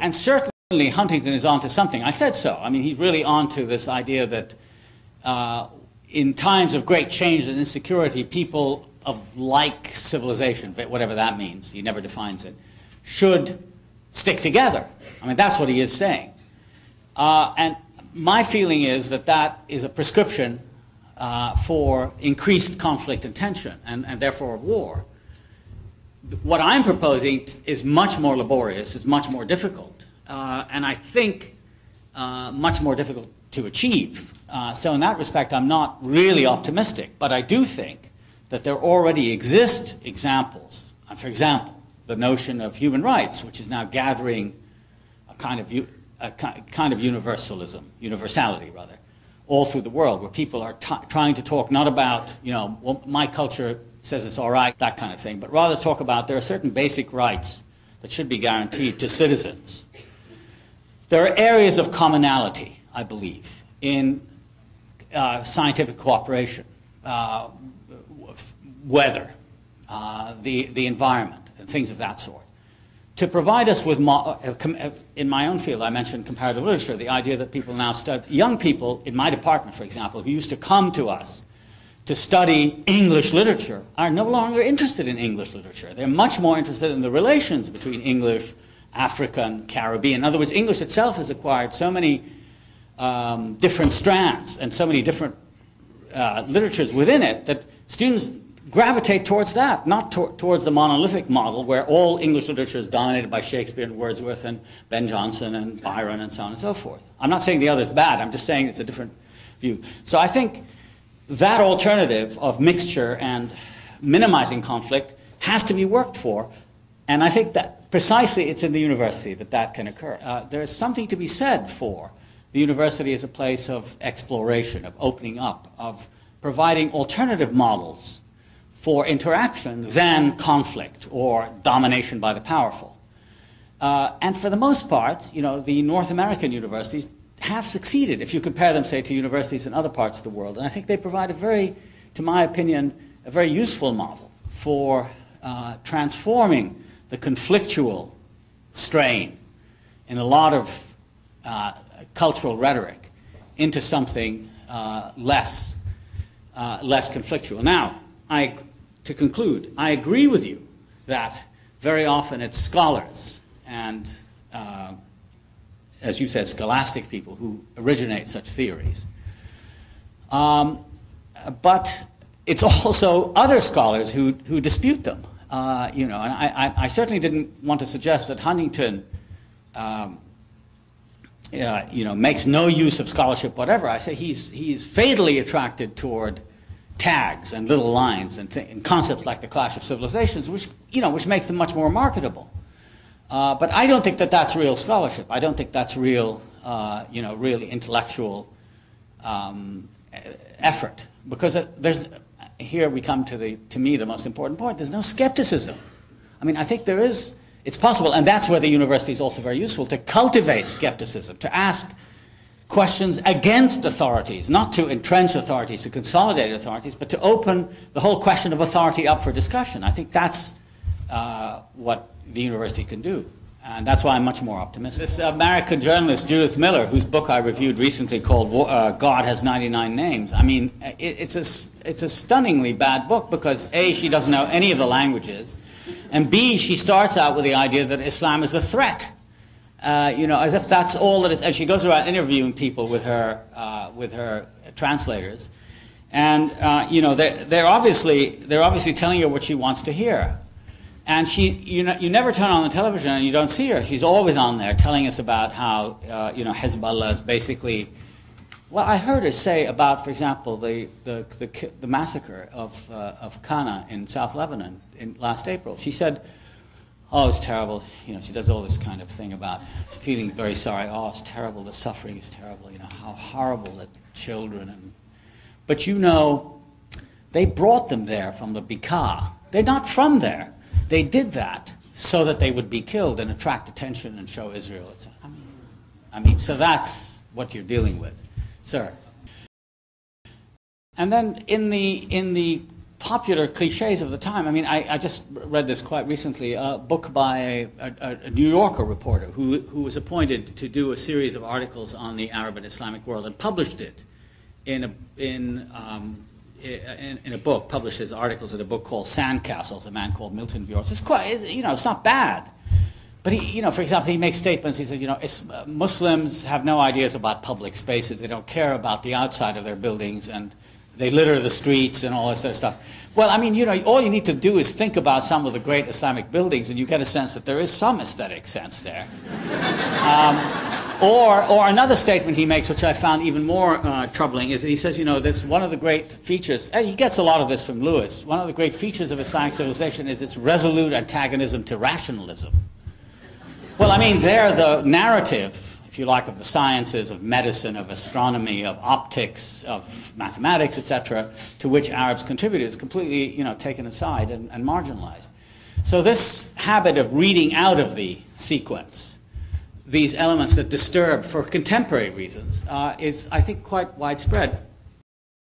And certainly Huntington is onto something. I said so. I mean, he's really onto this idea that in times of great change and insecurity, people of like civilization, whatever that means, he never defines it, should stick together. I mean, that's what he is saying. And my feeling is that that is a prescription for increased conflict and tension, and therefore war. What I'm proposing is much more laborious, it's much more difficult, and I think much more difficult to achieve. So in that respect, I'm not really optimistic, but I do think that there already exist examples. For example, the notion of human rights, which is now gathering a kind of universality, all through the world, where people are trying to talk not about, well, my culture says it's all right, that kind of thing, but rather talk about there are certain basic rights that should be guaranteed to citizens. There are areas of commonality, I believe, in scientific cooperation, weather, the environment, and things of that sort. To provide us with, in my own field, I mentioned comparative literature, the idea that people now study, young people in my department, for example, who used to come to us to study English literature, are no longer interested in English literature. They're much more interested in the relations between English, African, Caribbean. In other words, English itself has acquired so many different strands and so many different literatures within it that students gravitate towards that, not towards the monolithic model where all English literature is dominated by Shakespeare and Wordsworth and Ben Jonson and Byron and so on and so forth. I'm not saying the other is bad, I'm just saying it's a different view. So I think that alternative of mixture and minimizing conflict has to be worked for, and I think that precisely it's in the university that can occur. There is something to be said for the university as a place of exploration, of opening up, of providing alternative models for interaction than conflict or domination by the powerful. And for the most part, the North American universities have succeeded if you compare them, say, to universities in other parts of the world. And I think they provide to my opinion, a very useful model for transforming the conflictual strain in a lot of cultural rhetoric into something less conflictual. Now, to conclude, I agree with you that very often it's scholars and, as you said, scholastic people who originate such theories. But it's also other scholars who dispute them. And I certainly didn't want to suggest that Huntington makes no use of scholarship whatever. I say he's fatally attracted toward tags and little lines and concepts like the clash of civilizations, which makes them much more marketable. But I don't think that that's real scholarship. I don't think that's real, really intellectual effort. Because here we come to me, the most important point. There's no skepticism. I mean, I think it's possible, and that's where the university is also very useful, to cultivate skepticism, to ask questions against authorities, not to entrench authorities, to consolidate authorities, but to open the whole question of authority up for discussion. I think that's what the university can do. And that's why I'm much more optimistic. This American journalist, Judith Miller, whose book I reviewed recently called God Has 99 Names, I mean, it's a stunningly bad book because A, she doesn't know any of the languages, and B, she starts out with the idea that Islam is a threat. As if that's all that is, and she goes around interviewing people with her translators, and they're obviously telling her what she wants to hear, and you never turn on the television and you don't see her. She's always on there telling us about how Hezbollah is basically. Well, I heard her say about, for example, the massacre of Qana in South Lebanon in last April. She said, "Oh, it's terrible." She does all this kind of thing about feeling very sorry. Oh, it's terrible. The suffering is terrible. How horrible the children. But they brought them there from the Bekaa. They're not from there. They did that so that they would be killed and attract attention and show Israel. So that's what you're dealing with, sir. And then in the popular cliches of the time. I mean, I just read this quite recently, a book by a New Yorker reporter who was appointed to do a series of articles on the Arab and Islamic world and published it in a book, published his articles in a book called Sandcastles, a man called Milton Bjork. It's quite, it's not bad. But he, for example, he makes statements. He says, Muslims have no ideas about public spaces. They don't care about the outside of their buildings, and they litter the streets and all this sort of stuff. Well, I mean, all you need to do is think about some of the great Islamic buildings, and you get a sense that there is some aesthetic sense there. Or another statement he makes, which I found even more troubling, is that he says, this one of the great features, and he gets a lot of this from Lewis, one of the great features of Islamic civilization is its resolute antagonism to rationalism. Well, I mean, there the narrative, if you like, of the sciences, of medicine, of astronomy, of optics, of mathematics, etc., to which Arabs contributed, is completely, taken aside and marginalized. So this habit of reading out of the sequence these elements that disturb for contemporary reasons is, I think, quite widespread.